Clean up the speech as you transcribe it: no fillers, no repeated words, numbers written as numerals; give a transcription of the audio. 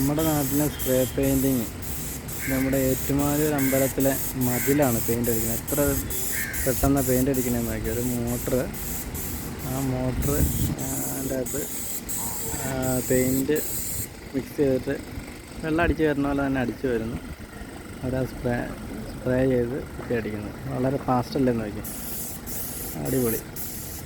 നമ്മുടെ നാട്ടിലെ spray painting നമ്മുടെ ഏറ്റുമാനൂർ അമ്പലത്തിലെ മതിലാണ് പെയിൻ്റ് അടിക്കുന്നത്. എത്ര പെട്ടെന്ന് പെയിൻ്റ് അടിക്കണമെന്ന് നോക്കി. ഒരു മോട്ടറ്, ആ മോട്ടറ് അതിൻ്റെ അകത്ത് പെയിൻറ്റ് മിക്സ് ചെയ്തിട്ട് വെള്ളം അടിച്ച് വരുന്ന പോലെ തന്നെ അടിച്ച് വരുന്നു. അവരാ സ്പ്രേ ചെയ്ത് അടിക്കുന്നത്. വളരെ ഫാസ്റ്റല്ലെന്ന് നോക്കി. അടിപൊളി.